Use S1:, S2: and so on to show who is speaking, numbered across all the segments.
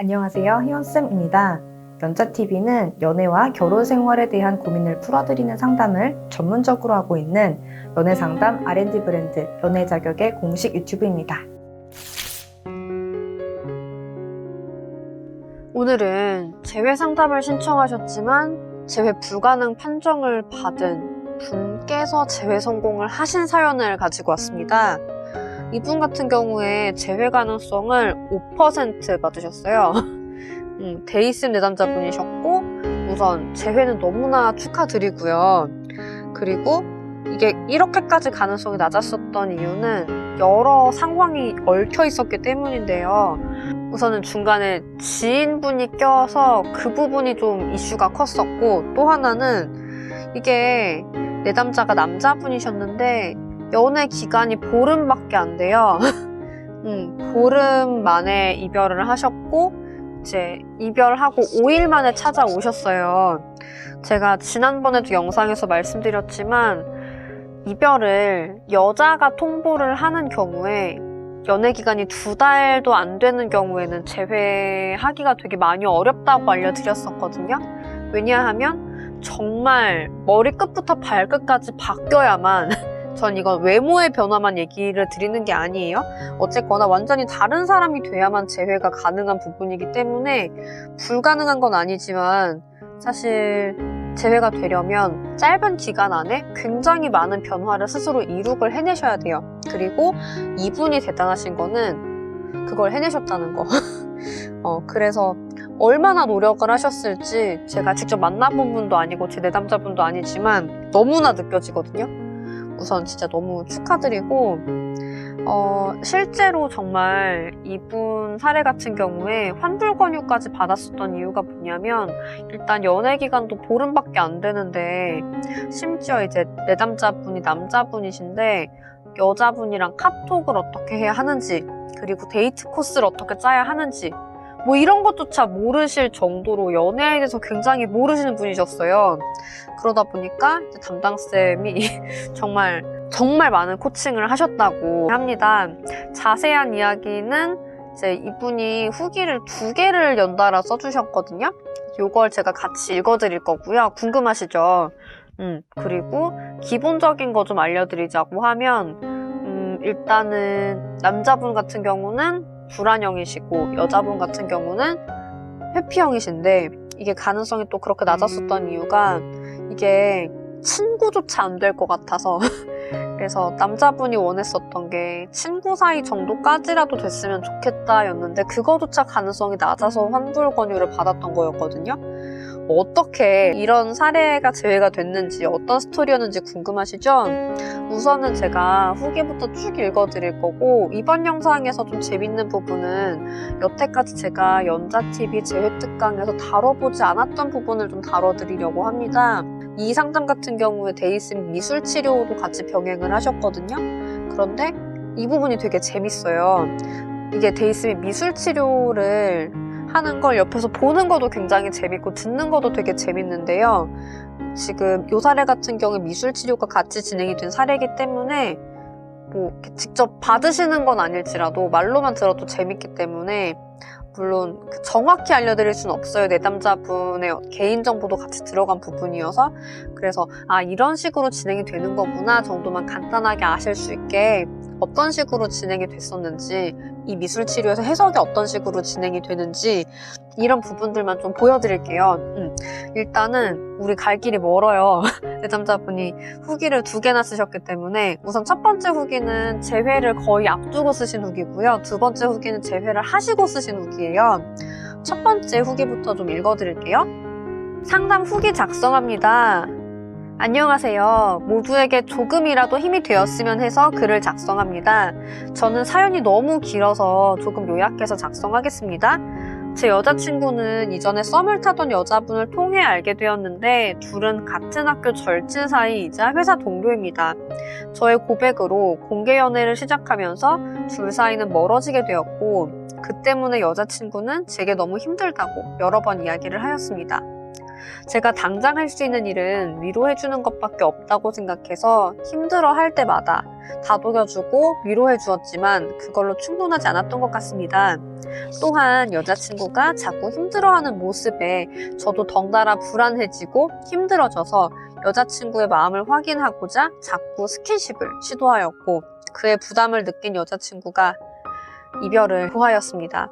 S1: 안녕하세요, 희원쌤입니다. 연자TV는 연애와 결혼 생활에 대한 고민을 풀어드리는 상담을 전문적으로 하고 있는 연애상담 R&D 브랜드 연애자격의 공식 유튜브입니다.
S2: 오늘은 재회 상담을 신청하셨지만 재회 불가능 판정을 받은 분께서 재회 성공을 하신 사연을 가지고 왔습니다. 이분 같은 경우에 재회 가능성을 5% 받으셨어요. 데이슨 내담자분이셨고 우선 재회는 너무나 축하드리고요. 그리고 이게 이렇게까지 가능성이 낮았었던 이유는 여러 상황이 얽혀 있었기 때문인데요. 우선은 중간에 지인분이 껴서 그 부분이 좀 이슈가 컸었고, 또 하나는 이게 내담자가 남자분이셨는데 연애 기간이 보름밖에 안 돼요. 보름 만에 이별을 하셨고 이제 이별하고 5일 만에 찾아오셨어요. 제가 지난번에도 영상에서 말씀드렸지만 이별을 여자가 통보를 하는 경우에 연애 기간이 2달도 안 되는 경우에는 재회하기가 되게 많이 어렵다고 알려드렸었거든요. 왜냐하면 정말 머리끝부터 발끝까지 바뀌어야만 전 이건 외모의 변화만 얘기를 드리는 게 아니에요. 어쨌거나 완전히 다른 사람이 돼야만 재회가 가능한 부분이기 때문에 불가능한 건 아니지만 사실 재회가 되려면 짧은 기간 안에 굉장히 많은 변화를 스스로 이룩을 해내셔야 돼요. 그리고 이분이 대단하신 거는 그걸 해내셨다는 거. 그래서 얼마나 노력을 하셨을지 제가 직접 만나본 분도 아니고 제 내담자분도 아니지만 너무나 느껴지거든요. 우선 진짜 너무 축하드리고 실제로 정말 이분 사례 같은 경우에 환불 권유까지 받았었던 이유가 뭐냐면 일단 연애 기간도 보름밖에 안 되는데 심지어 이제 내담자분이 남자분이신데 여자분이랑 카톡을 어떻게 해야 하는지 그리고 데이트 코스를 어떻게 짜야 하는지 뭐 이런 것조차 모르실 정도로 연애에 대해서 굉장히 모르시는 분이셨어요. 그러다 보니까 담당쌤이 정말 많은 코칭을 하셨다고 합니다. 자세한 이야기는 이제 이분이 후기를 2개를 연달아 써주셨거든요. 요걸 제가 같이 읽어드릴 거고요. 궁금하시죠? 그리고 기본적인 거 좀 알려드리자고 하면 일단은 남자분 같은 경우는 불안형이시고 여자분 같은 경우는 회피형이신데 이게 가능성이 또 그렇게 낮았었던 이유가 이게 친구조차 안 될 것 같아서 그래서 남자분이 원했었던 게 친구 사이 정도까지라도 됐으면 좋겠다 였는데 그거조차 가능성이 낮아서 환불 권유를 받았던 거였거든요. 어떻게 이런 사례가 재회가 됐는지 어떤 스토리였는지 궁금하시죠? 우선은 제가 후기부터 쭉 읽어드릴 거고 이번 영상에서 좀 재밌는 부분은 여태까지 제가 연자TV 재회 특강에서 다뤄보지 않았던 부분을 좀 다뤄드리려고 합니다. 이 상담 같은 경우에 데이슨 미술치료도 같이 병행을 하셨거든요. 그런데 이 부분이 되게 재밌어요. 이게 데이슨이 미술치료를 하는 걸 옆에서 보는 것도 굉장히 재밌고 듣는 것도 되게 재밌는데요. 지금 이 사례 같은 경우에 미술치료가 같이 진행이 된 사례이기 때문에 뭐 직접 받으시는 건 아닐지라도 말로만 들어도 재밌기 때문에 물론 정확히 알려드릴 수는 없어요. 내담자분의 개인정보도 같이 들어간 부분이어서 그래서 이런 식으로 진행이 되는 거구나 정도만 간단하게 아실 수 있게 어떤 식으로 진행이 됐었는지 이 미술치료에서 해석이 어떤 식으로 진행이 되는지 이런 부분들만 좀 보여드릴게요. 일단은 우리 갈 길이 멀어요. 내담자분이 후기를 2개나 쓰셨기 때문에 우선 첫 번째 후기는 재회를 거의 앞두고 쓰신 후기고요. 두 번째 후기는 재회를 하시고 쓰신 후기예요. 첫 번째 후기부터 좀 읽어드릴게요. 상담 후기 작성합니다. 안녕하세요. 모두에게 조금이라도 힘이 되었으면 해서 글을 작성합니다. 저는 사연이 너무 길어서 조금 요약해서 작성하겠습니다. 제 여자친구는 이전에 썸을 타던 여자분을 통해 알게 되었는데 둘은 같은 학교 절친 사이이자 회사 동료입니다. 저의 고백으로 공개 연애를 시작하면서 둘 사이는 멀어지게 되었고 그 때문에 여자친구는 제게 너무 힘들다고 여러 번 이야기를 하였습니다. 제가 당장 할 수 있는 일은 위로해주는 것밖에 없다고 생각해서 힘들어 할 때마다 다독여주고 위로해주었지만 그걸로 충분하지 않았던 것 같습니다. 또한 여자친구가 자꾸 힘들어하는 모습에 저도 덩달아 불안해지고 힘들어져서 여자친구의 마음을 확인하고자 자꾸 스킨십을 시도하였고 그의 부담을 느낀 여자친구가 이별을 고하였습니다.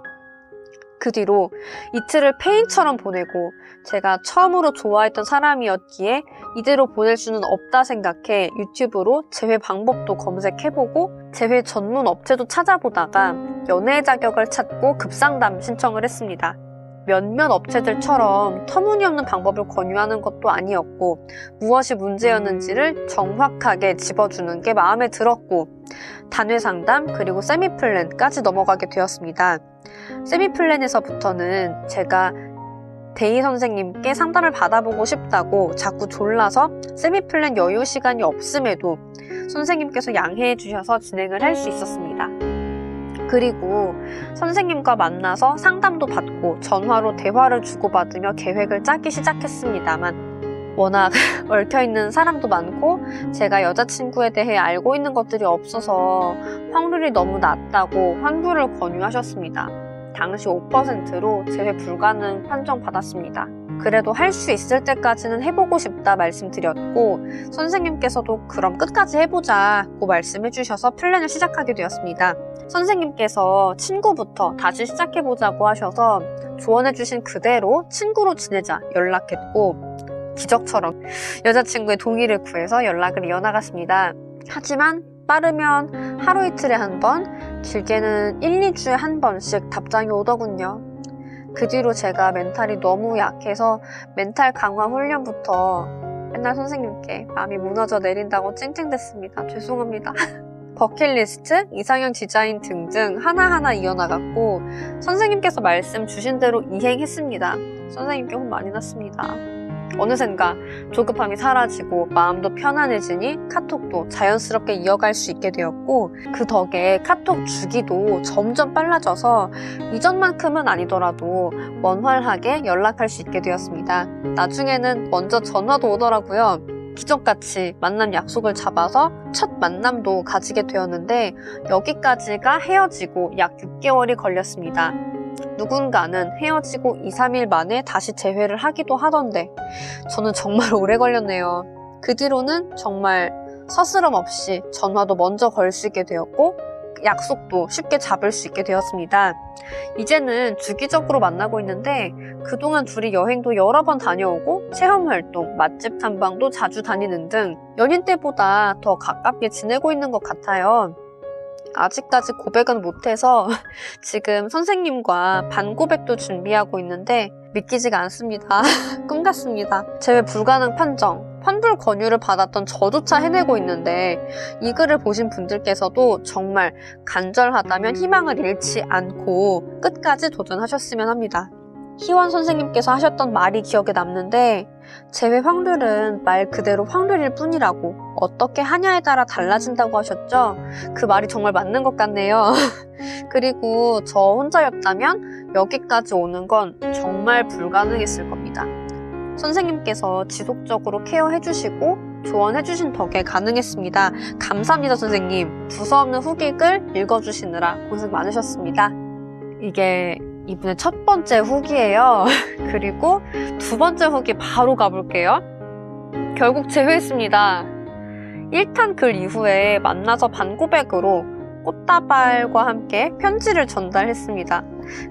S2: 그 뒤로 이틀을 페인처럼 보내고 제가 처음으로 좋아했던 사람이었기에 이대로 보낼 수는 없다 생각해 유튜브로 재회 방법도 검색해보고 재회 전문 업체도 찾아보다가 연애 자격을 찾고 급상담 신청을 했습니다. 몇몇 업체들처럼 터무니없는 방법을 권유하는 것도 아니었고 무엇이 문제였는지를 정확하게 짚어주는 게 마음에 들었고 단회 상담 그리고 세미플랜까지 넘어가게 되었습니다. 세미플랜에서부터는 제가 데이 선생님께 상담을 받아보고 싶다고 자꾸 졸라서 세미플랜 여유 시간이 없음에도 선생님께서 양해해 주셔서 진행을 할 수 있었습니다. 그리고 선생님과 만나서 상담도 받고 전화로 대화를 주고받으며 계획을 짜기 시작했습니다만 워낙 얽혀있는 사람도 많고 제가 여자친구에 대해 알고 있는 것들이 없어서 확률이 너무 낮다고 환불을 권유하셨습니다. 당시 5%로 재회 불가능 판정받았습니다. 그래도 할 수 있을 때까지는 해보고 싶다 말씀드렸고 선생님께서도 그럼 끝까지 해보자고 말씀해 주셔서 플랜을 시작하게 되었습니다. 선생님께서 친구부터 다시 시작해보자고 하셔서 조언해 주신 그대로 친구로 지내자 연락했고 기적처럼 여자친구의 동의를 구해서 연락을 이어나갔습니다. 하지만 빠르면 하루 이틀에 한 번, 길게는 1, 2주에 한 번씩 답장이 오더군요. 그 뒤로 제가 멘탈이 너무 약해서 멘탈 강화 훈련부터 맨날 선생님께 마음이 무너져 내린다고 찡찡댔습니다. 죄송합니다. 버킷리스트, 이상형 디자인 등등 하나하나 이어나갔고 선생님께서 말씀 주신 대로 이행했습니다. 선생님께 혼 많이 났습니다. 어느샌가 조급함이 사라지고 마음도 편안해지니 카톡도 자연스럽게 이어갈 수 있게 되었고 그 덕에 카톡 주기도 점점 빨라져서 이전만큼은 아니더라도 원활하게 연락할 수 있게 되었습니다. 나중에는 먼저 전화도 오더라고요. 기적같이 만남 약속을 잡아서 첫 만남도 가지게 되었는데 여기까지가 헤어지고 약 6개월이 걸렸습니다. 누군가는 헤어지고 2, 3일 만에 다시 재회를 하기도 하던데 저는 정말 오래 걸렸네요. 그 뒤로는 정말 서스럼 없이 전화도 먼저 걸 수 있게 되었고 약속도 쉽게 잡을 수 있게 되었습니다. 이제는 주기적으로 만나고 있는데 그동안 둘이 여행도 여러 번 다녀오고 체험활동, 맛집 탐방도 자주 다니는 등 연인 때보다 더 가깝게 지내고 있는 것 같아요. 아직까지 고백은 못해서 지금 선생님과 반고백도 준비하고 있는데 믿기지가 않습니다. 꿈 같습니다. 재회 불가능 판정, 환불 권유를 받았던 저조차 해내고 있는데 이 글을 보신 분들께서도 정말 간절하다면 희망을 잃지 않고 끝까지 도전하셨으면 합니다. 희원 선생님께서 하셨던 말이 기억에 남는데 재회 확률은 말 그대로 확률일 뿐이라고 어떻게 하냐에 따라 달라진다고 하셨죠? 그 말이 정말 맞는 것 같네요. 그리고 저 혼자였다면 여기까지 오는 건 정말 불가능했을 겁니다. 선생님께서 지속적으로 케어해주시고 조언해주신 덕에 가능했습니다. 감사합니다, 선생님. 두서없는 후기 글 읽어주시느라 고생 많으셨습니다. 이게 이분의 첫 번째 후기예요. 그리고 두 번째 후기 바로 가볼게요. 결국 재회했습니다. 1탄 글 이후에 만나서 반고백으로 꽃다발과 함께 편지를 전달했습니다.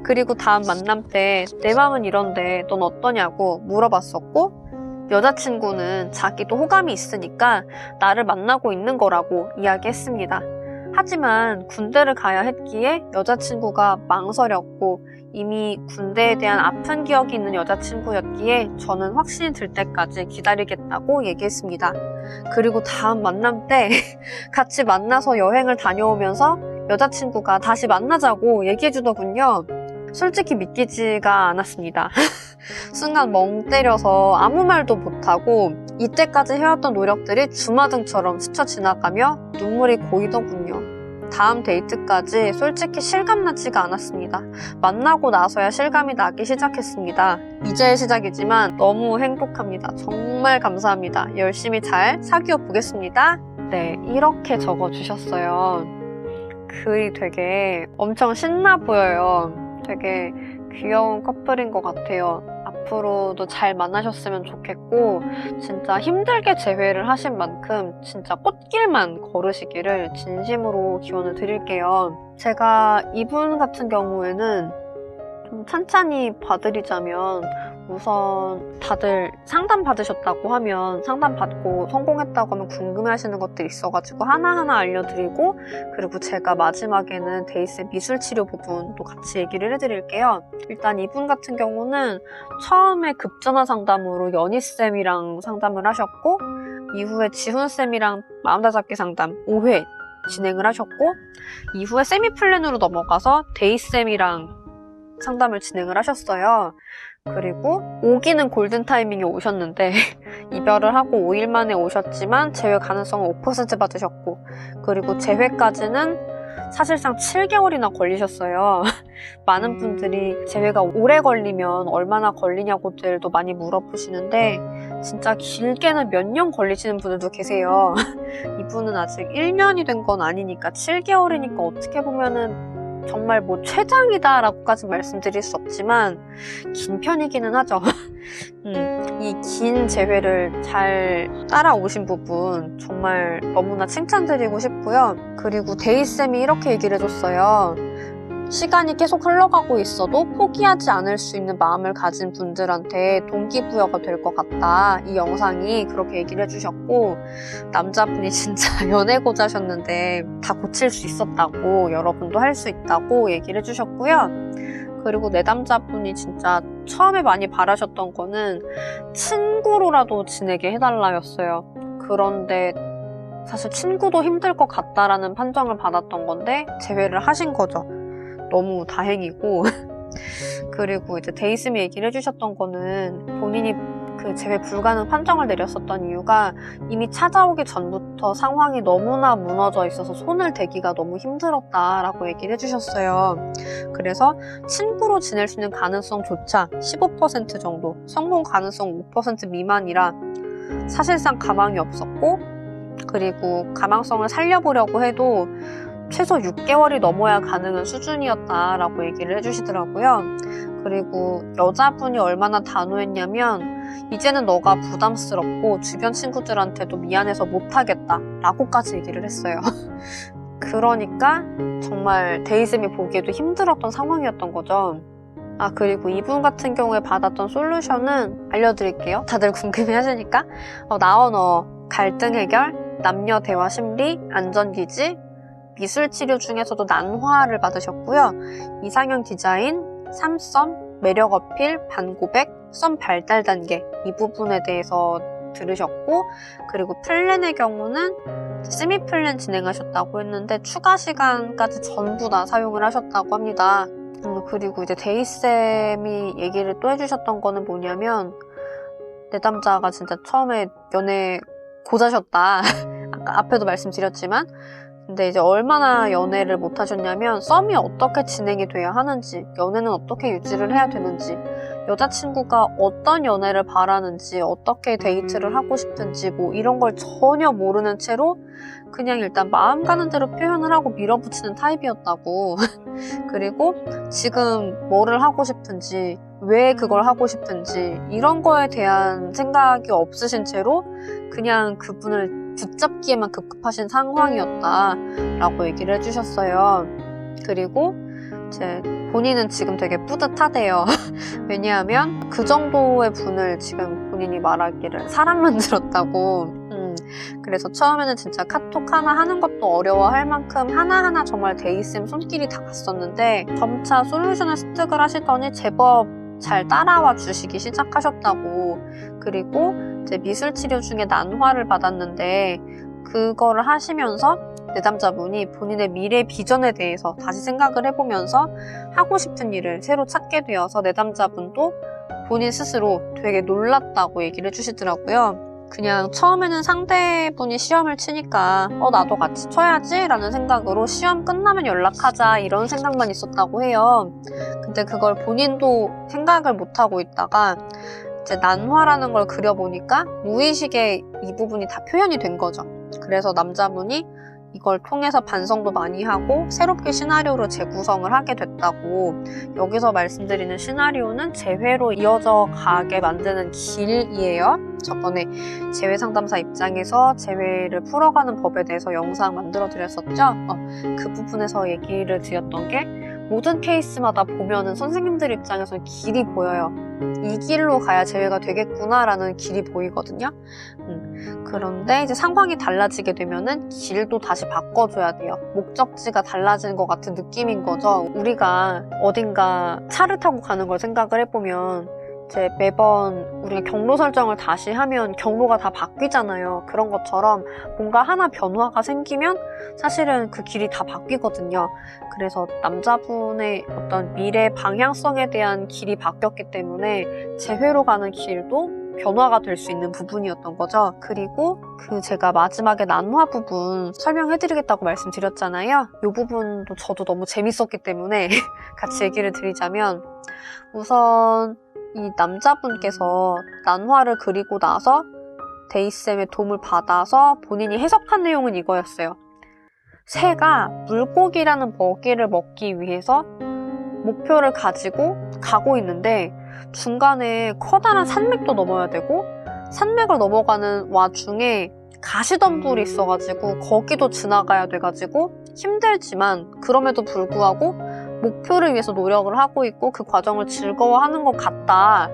S2: 그리고 다음 만남 때 내 맘은 이런데 넌 어떠냐고 물어봤었고 여자친구는 자기도 호감이 있으니까 나를 만나고 있는 거라고 이야기했습니다. 하지만 군대를 가야 했기에 여자친구가 망설였고 이미 군대에 대한 아픈 기억이 있는 여자친구였기에 저는 확신이 들 때까지 기다리겠다고 얘기했습니다. 그리고 다음 만남 때 같이 만나서 여행을 다녀오면서 여자친구가 다시 만나자고 얘기해주더군요. 솔직히 믿기지가 않았습니다. 순간 멍 때려서 아무 말도 못하고 이때까지 해왔던 노력들이 주마등처럼 스쳐 지나가며 눈물이 고이더군요. 다음 데이트까지 솔직히 실감나지가 않았습니다. 만나고 나서야 실감이 나기 시작했습니다. 이제 시작이지만 너무 행복합니다. 정말 감사합니다. 열심히 잘 사귀어 보겠습니다. 네, 이렇게 적어주셨어요. 글이 되게 엄청 신나 보여요. 되게 귀여운 커플인 것 같아요. 앞으로도 잘 만나셨으면 좋겠고 진짜 힘들게 재회를 하신 만큼 진짜 꽃길만 걸으시기를 진심으로 기원을 드릴게요. 제가 이분 같은 경우에는 좀 찬찬히 봐드리자면 우선 다들 상담 받으셨다고 하면 상담 받고 성공했다고 하면 궁금해하시는 것들이 있어가지고 하나하나 알려드리고 그리고 제가 마지막에는 데이쌤 미술치료 부분도 같이 얘기를 해드릴게요. 일단 이분 같은 경우는 처음에 급전화 상담으로 연희쌤이랑 상담을 하셨고 이후에 지훈쌤이랑 마음다잡기 상담 5회 진행을 하셨고 이후에 세미플랜으로 넘어가서 데이쌤이랑 상담을 진행을 하셨어요. 그리고 오기는 골든타이밍에 오셨는데 이별을 하고 5일 만에 오셨지만 재회 가능성은 5% 받으셨고 그리고 재회까지는 사실상 7개월이나 걸리셨어요. 많은 분들이 재회가 오래 걸리면 얼마나 걸리냐고들도 많이 물어보시는데 진짜 길게는 몇 년 걸리시는 분들도 계세요. 이분은 아직 1년이 된 건 아니니까 7개월이니까 어떻게 보면은 정말 뭐 최장이다라고까지 말씀드릴 수 없지만 긴 편이기는 하죠. 이 긴 재회를 잘 따라오신 부분 정말 너무나 칭찬드리고 싶고요. 그리고 데이쌤이 이렇게 얘기를 해줬어요. 시간이 계속 흘러가고 있어도 포기하지 않을 수 있는 마음을 가진 분들한테 동기부여가 될 것 같다. 이 영상이 그렇게 얘기를 해주셨고 남자분이 진짜 연애고자셨는데 다 고칠 수 있었다고 여러분도 할 수 있다고 얘기를 해주셨고요. 그리고 내담자분이 진짜 처음에 많이 바라셨던 거는 친구로라도 지내게 해달라였어요. 그런데 사실 친구도 힘들 것 같다라는 판정을 받았던 건데 재회를 하신 거죠. 너무 다행이고 그리고 이제 데이쌤이 얘기를 해주셨던 거는 본인이 그 재회 불가능 판정을 내렸었던 이유가 이미 찾아오기 전부터 상황이 너무나 무너져 있어서 손을 대기가 너무 힘들었다라고 얘기를 해주셨어요. 그래서 친구로 지낼 수 있는 가능성조차 15% 정도, 성공 가능성 5% 미만이라 사실상 가망이 없었고 그리고 가망성을 살려보려고 해도 최소 6개월이 넘어야 가능한 수준이었다라고 얘기를 해주시더라고요. 그리고 여자분이 얼마나 단호했냐면 이제는 너가 부담스럽고 주변 친구들한테도 미안해서 못하겠다 라고까지 얘기를 했어요. 그러니까 정말 데이쌤이 보기에도 힘들었던 상황이었던 거죠. 아 그리고 이분 같은 경우에 받았던 솔루션은 알려드릴게요. 다들 궁금해 하시니까 나언어, 갈등 해결, 남녀 대화 심리, 안전기지, 미술치료 중에서도 난화를 받으셨고요. 이상형 디자인, 3썸, 매력 어필, 반고백, 썸 발달 단계 이 부분에 대해서 들으셨고 그리고 플랜의 경우는 세미 플랜 진행하셨다고 했는데 추가 시간까지 전부 다 사용을 하셨다고 합니다. 그리고 이제 데이쌤이 얘기를 또 해주셨던 거는 뭐냐면 내담자가 진짜 처음에 연애 고자셨다. 아까 앞에도 말씀드렸지만 근데 이제 얼마나 연애를 못 하셨냐면 썸이 어떻게 진행이 돼야 하는지 연애는 어떻게 유지를 해야 되는지 여자친구가 어떤 연애를 바라는지 어떻게 데이트를 하고 싶은지 뭐 이런 걸 전혀 모르는 채로 그냥 일단 마음 가는 대로 표현을 하고 밀어붙이는 타입이었다고. 그리고 지금 뭐를 하고 싶은지 왜 그걸 하고 싶은지 이런 거에 대한 생각이 없으신 채로 그냥 그분을 붙잡기에만 급급하신 상황이었다라고 얘기를 해주셨어요. 그리고 이제 본인은 지금 되게 뿌듯하대요. 왜냐하면 그 정도의 분을 지금 본인이 말하기를 사랑만 들었다고. 그래서 처음에는 진짜 카톡 하나 하는 것도 어려워할 만큼 하나하나 정말 데이쌤 손길이 다 갔었는데 점차 솔루션을 습득을 하시더니 제법 잘 따라와 주시기 시작하셨다고. 그리고 이제 미술치료 중에 난화를 받았는데 그거를 하시면서 내담자분이 본인의 미래 비전에 대해서 다시 생각을 해보면서 하고 싶은 일을 새로 찾게 되어서 내담자분도 본인 스스로 되게 놀랐다고 얘기를 해주시더라고요. 그냥 처음에는 상대분이 시험을 치니까 나도 같이 쳐야지 라는 생각으로 시험 끝나면 연락하자 이런 생각만 있었다고 해요. 근데 그걸 본인도 생각을 못하고 있다가 이제 난화라는 걸 그려보니까 무의식에 이 부분이 다 표현이 된 거죠. 그래서 남자분이 이걸 통해서 반성도 많이 하고 새롭게 시나리오를 재구성을 하게 됐다고. 여기서 말씀드리는 시나리오는 재회로 이어져 가게 만드는 길이에요. 저번에 재회 상담사 입장에서 재회를 풀어가는 법에 대해서 영상 만들어 드렸었죠. 그 부분에서 얘기를 드렸던 게 모든 케이스마다 보면은 선생님들 입장에서는 길이 보여요. 이 길로 가야 재회가 되겠구나 라는 길이 보이거든요. 그런데 이제 상황이 달라지게 되면은 길도 다시 바꿔줘야 돼요. 목적지가 달라지는 것 같은 느낌인 거죠. 우리가 어딘가 차를 타고 가는 걸 생각을 해보면 이제 매번 우리가 경로 설정을 다시 하면 경로가 다 바뀌잖아요. 그런 것처럼 뭔가 하나 변화가 생기면 사실은 그 길이 다 바뀌거든요. 그래서 남자분의 어떤 미래 방향성에 대한 길이 바뀌었기 때문에 재회로 가는 길도 변화가 될 수 있는 부분이었던 거죠. 그리고 제가 마지막에 난화 부분 설명해드리겠다고 말씀드렸잖아요. 이 부분도 저도 너무 재밌었기 때문에 같이 얘기를 드리자면, 우선 이 남자분께서 난화를 그리고 나서 데이쌤의 도움을 받아서 본인이 해석한 내용은 이거였어요. 새가 물고기라는 먹이를 먹기 위해서 목표를 가지고 가고 있는데 중간에 커다란 산맥도 넘어야 되고 산맥을 넘어가는 와중에 가시덤불이 있어가지고 거기도 지나가야 돼가지고 힘들지만 그럼에도 불구하고 목표를 위해서 노력을 하고 있고 그 과정을 즐거워하는 것 같다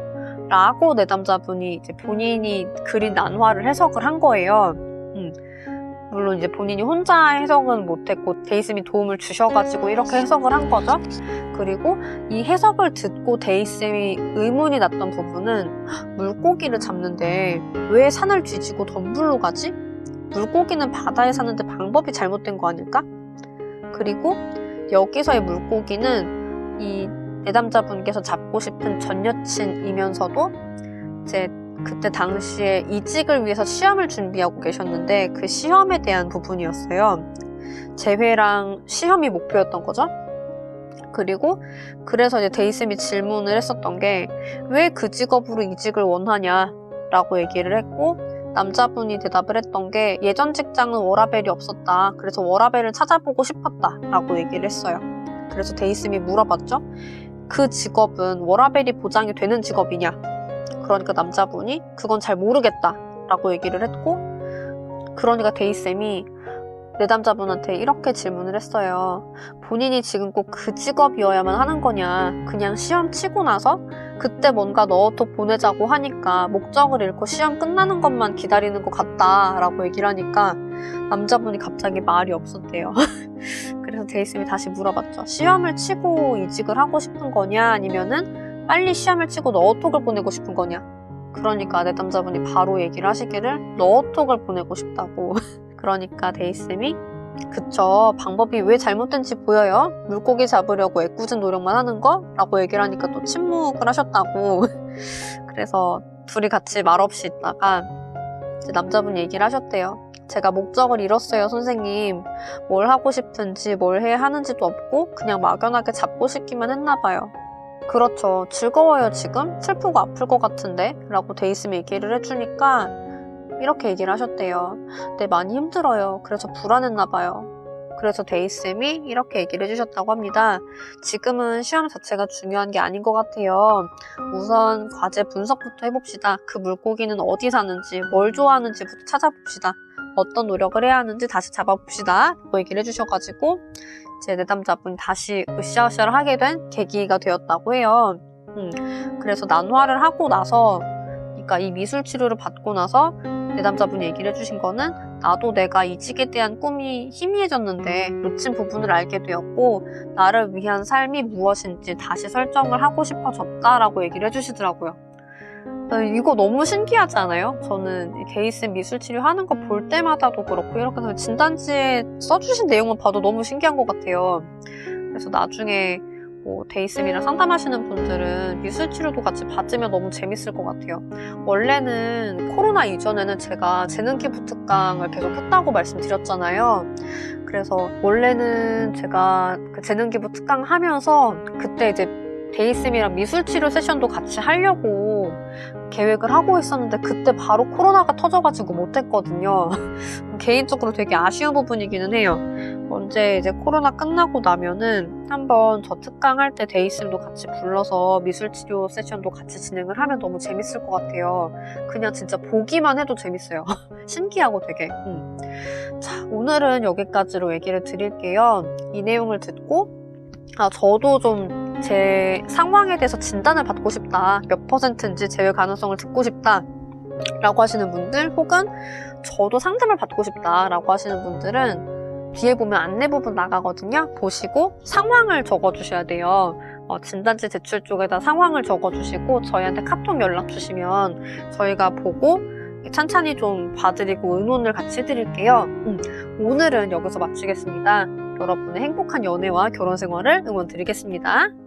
S2: 라고 내담자분이 이제 본인이 그린 난화를 해석을 한 거예요. 물론 이제 본인이 혼자 해석은 못했고 데이쌤이 도움을 주셔가지고 이렇게 해석을 한 거죠. 그리고 이 해석을 듣고 데이쌤이 의문이 났던 부분은 물고기를 잡는데 왜 산을 뒤지고 덤불로 가지? 물고기는 바다에 사는데 방법이 잘못된 거 아닐까? 그리고 여기서의 물고기는 이 내담자분께서 잡고 싶은 전 여친이면서도 이제 그때 당시에 이직을 위해서 시험을 준비하고 계셨는데 그 시험에 대한 부분이었어요. 재회랑 시험이 목표였던 거죠. 그리고 그래서 이제 데이쌤이 질문을 했었던 게 왜 그 직업으로 이직을 원하냐 라고 얘기를 했고, 남자분이 대답을 했던 게 예전 직장은 워라벨이 없었다. 그래서 워라벨을 찾아보고 싶었다 라고 얘기를 했어요. 그래서 데이쌤이 물어봤죠. 그 직업은 워라벨이 보장이 되는 직업이냐? 그러니까 남자분이 그건 잘 모르겠다 라고 얘기를 했고, 그러니까 데이쌤이 내담자분한테 이렇게 질문을 했어요. 본인이 지금 꼭 그 직업이어야만 하는 거냐? 그냥 시험 치고 나서 그때 뭔가 너어톡 보내자고 하니까 목적을 잃고 시험 끝나는 것만 기다리는 것 같다 라고 얘기를 하니까 남자분이 갑자기 말이 없었대요. 그래서 데이쌤이 다시 물어봤죠. 시험을 치고 이직을 하고 싶은 거냐? 아니면은 빨리 시험을 치고 너어톡을 보내고 싶은 거냐? 그러니까 내담자분이 바로 얘기를 하시기를 너어톡을 보내고 싶다고. 그러니까 데이쌤이 그쵸, 방법이 왜 잘못된지 보여요? 물고기 잡으려고 애꿎은 노력만 하는 거? 라고 얘기를 하니까 또 침묵을 하셨다고. 그래서 둘이 같이 말없이 있다가 이제 남자분 얘기를 하셨대요. 제가 목적을 잃었어요, 선생님. 뭘 하고 싶은지 뭘 해야 하는지도 없고 그냥 막연하게 잡고 싶기만 했나 봐요. 그렇죠, 즐거워요 지금? 슬프고 아플 것 같은데? 라고 데이쌤이 얘기를 해주니까 이렇게 얘기를 하셨대요. 네, 많이 힘들어요. 그래서 불안했나 봐요. 그래서 데이쌤이 이렇게 얘기를 해주셨다고 합니다. 지금은 시험 자체가 중요한 게 아닌 것 같아요. 우선 과제 분석부터 해봅시다. 그 물고기는 어디 사는지, 뭘 좋아하는지부터 찾아봅시다. 어떤 노력을 해야 하는지 다시 잡아봅시다. 라고 얘기를 해주셔가지고 이제 내담자분이 다시 으쌰으쌰를 하게 된 계기가 되었다고 해요. 그래서 난화를 하고 나서, 그러니까 이 미술 치료를 받고 나서 내담자분이 얘기를 해주신 거는 나도 내가 이직에 대한 꿈이 희미해졌는데 놓친 부분을 알게 되었고 나를 위한 삶이 무엇인지 다시 설정을 하고 싶어졌다라고 얘기를 해주시더라고요. 이거 너무 신기하지 않아요? 저는 데이쌤 미술치료 하는 거 볼 때마다도 그렇고 이렇게 진단지에 써주신 내용만 봐도 너무 신기한 것 같아요. 그래서 나중에 뭐 데이쌤이랑 상담하시는 분들은 미술치료도 같이 받으면 너무 재밌을 것 같아요. 원래는 코로나 이전에는 제가 재능기부 특강을 계속 했다고 말씀드렸잖아요. 그래서 원래는 제가 그 재능기부 특강 하면서 그때 이제 데이쌤이랑 미술치료 세션도 같이 하려고 계획을 하고 있었는데 그때 바로 코로나가 터져가지고 못했거든요. 개인적으로 되게 아쉬운 부분이기는 해요. 언제 이제 코로나 끝나고 나면은 한번 저 특강할 때 데이쌤도 같이 불러서 미술치료 세션도 같이 진행을 하면 너무 재밌을 것 같아요. 그냥 진짜 보기만 해도 재밌어요. 신기하고 되게. 자, 오늘은 여기까지로 얘기를 드릴게요. 이 내용을 듣고 저도 좀 제 상황에 대해서 진단을 받고 싶다. 몇 %인지 제외 가능성을 듣고 싶다. 라고 하시는 분들 혹은 저도 상담을 받고 싶다. 라고 하시는 분들은 뒤에 보면 안내 부분 나가거든요. 보시고 상황을 적어주셔야 돼요. 진단지 제출 쪽에다 상황을 적어주시고 저희한테 카톡 연락 주시면 저희가 보고 찬찬히 좀 봐드리고 의논을 같이 해드릴게요. 오늘은 여기서 마치겠습니다. 여러분의 행복한 연애와 결혼 생활을 응원드리겠습니다.